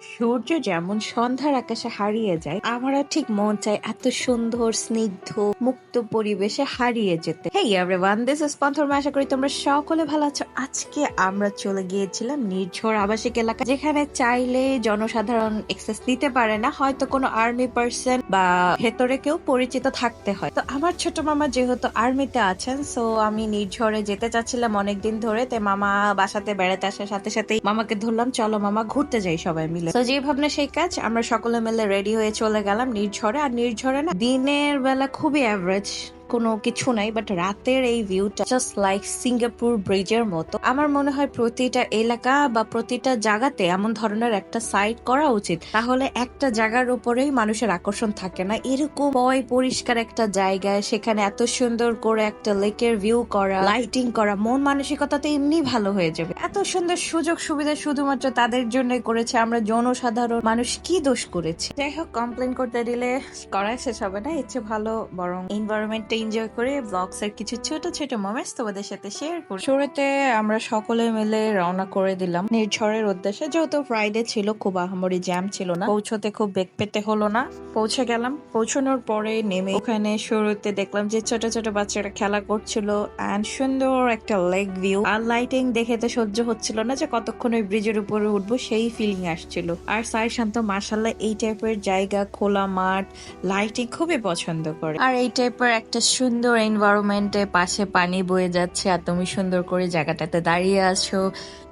সূর্য যেমন সন্ধ্যার আকাশে হারিয়ে যায়, আমারও ঠিক মন চায় এত সুন্দর স্নিগ্ধ মুক্ত পরিবেশে হারিয়ে যেতে। Hey everyone, this is Panthar. আশা করি তোমরা সকলে ভালো আছো। আজকে আমরা চলে গিয়েছিলাম নির্ঝর আবাসিক এলাকা, যেখানে চাইলে জনসাধারণ এক্সেস নিতে পারে না, হয়তো কোনো আর্মি পার্সন বা ভেতরে কেউ পরিচিত থাকতে হয়। তো আমার ছোট মামা যেহেতু আর্মিতে আছেন, সো আমি নির্ঝরে যেতে চাচ্ছিলাম অনেকদিন ধরে। তাই মামা বাসাতে বেড়াতে আসার সাথে সাথেই মামাকে ধরলাম, চলো মামা ঘুরতে যাই সবাই মিলে। তো যে ভাবনা সেই কাজ, আমরা সকলে মিলে রেডি হয়ে চলে গেলাম নির্ঝরে। আর নির্ঝরে না দিনের বেলা খুবই অ্যাভারেজ, কোনো কিছু নাই, বাট রাতের এই ভিউটা জাস্ট লাইক সিঙ্গাপুর ব্রিজের মতো। আমার মনে হয় প্রতিটা এলাকা বা প্রতিটা জায়গাতে এমন ধরনের একটা সাইট করা উচিত, তাহলে একটা জায়গার উপরেই মানুষের আকর্ষণ থাকে না। এরকম পরিষ্কার একটা জায়গায় সেখানে এত সুন্দর করে একটা লেকের ভিউ করা, লাইটিং করা, মন মানসিকতা তো এমনি ভালো হয়ে যাবে। এত সুন্দর সুযোগ সুবিধা শুধুমাত্র তাদের জন্যই করেছে, আমরা জনসাধারণ মানুষ কি দোষ করেছি? যাই হোক, কমপ্লেন করতে দিলে করা শেষ হবে না, ইচ্ছে ভালো বরং এনভায়রনমেন্টটা এনজয় করে ব্লগস এর কিছু ছোট ছোট মোমেন্টস তোমাদের সাথে শেয়ার করি। শুরুতে আমরা সকলে মিলে রওনা করে দিলাম নির্ঝরের উদ্দেশ্যে। যেহেতু ফ্রাইডে ছিল, খুব আহামরি জ্যাম ছিল না, পৌঁছতে খুব বেগ পেতে হলো না। পৌঁছে গেলাম। পৌঁছানোর পরে নেমে ওখানে শুরুতে দেখলাম যে ছোট ছোট বাচ্চারা খেলা করছিল, এন্ড সুন্দর একটা লেক ভিউ। আর লাইটিং দেখে তো সহ্য হচ্ছিল না যে কতক্ষণ ওই ব্রিজের উপরে উঠবো, সেই ফিলিং আসছিল। আর সাই শান্ত মাশাআল্লাহ এই টাইপের জায়গা, খোলা মাঠ, লাইটিং খুবই পছন্দ করে। আর এই টাইপের একটা সুন্দর এনভায়রনমেন্টে পাশে পানি বয়ে যাচ্ছে, আর তুমি সুন্দর করে জায়গাটাতে দাঁড়িয়ে আছো,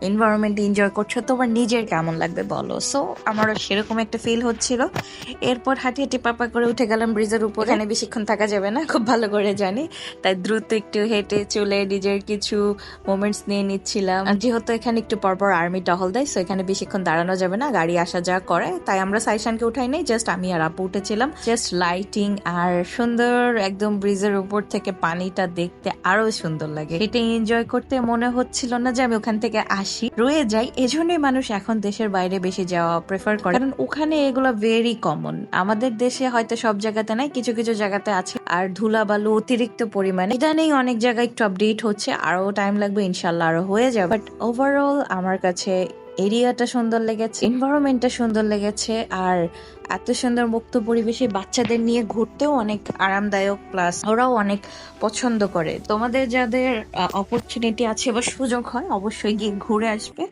এনভায়রনমেন্ট এনজয় করছো, তোমার নিজের কেমন লাগবে বলো? সো আমারও সেরকম একটা ফিল হচ্ছিল। এরপর হাঁটি হাঁটি পাপা করে উঠে গেলাম ব্রিজের উপর। এখানে বেশিক্ষণ থাকা যাবে না, খুব ভালো করে জানি, তাই দ্রুত একটু হেঁটে চলে নিজের কিছু মোমেন্টস নিয়ে নিচ্ছিলাম। আর যেহেতু এখানে একটু পরপর আর্মি টহল দেয়, সো এখানে বেশিক্ষণ দাঁড়ানো যাবে না, গাড়ি আসা যাওয়া করে, তাই আমরা সাইশানকে উঠাই নাই, জাস্ট আমি আর আপু উঠেছিলাম। জাস্ট লাইটিং আর সুন্দর একদম ব্রিজের উপর থেকে পানিটা দেখতে আরো সুন্দর লাগে। এটা এনজয় করতে মনে হচ্ছিল না যে আমি ওখান থেকে আসি, রয়ে যাই। এজন্যই মানুষ এখন দেশের বাইরে বেশি যাওয়া প্রেফার করে, কারণ ওখানে এগুলো ভেরি কমন। আমাদের দেশে হয়তো সব জায়গাতে নাই, কিছু কিছু জায়গাতে আছে। আর ধুলাবালু অতিরিক্ত পরিমাণে, ইদানিং অনেক জায়গায় একটু আপডেট হচ্ছে, আরো টাইম লাগবে, ইনশাল্লাহ আরো হয়ে যাবে। বাট ওভারঅল আমার কাছে এরিয়াটা সুন্দর লেগেছে, এনভায়রনমেন্টটা সুন্দর লেগেছে, আর এত সুন্দর মুক্ত পরিবেশে বাচ্চাদের নিয়ে ঘুরতেও অনেক আরামদায়ক, প্লাস ওরাও অনেক পছন্দ করে। তোমাদের যাদের অপরচুনিটি আছে বা সুযোগ হয়, অবশ্যই গিয়ে ঘুরে আসবে।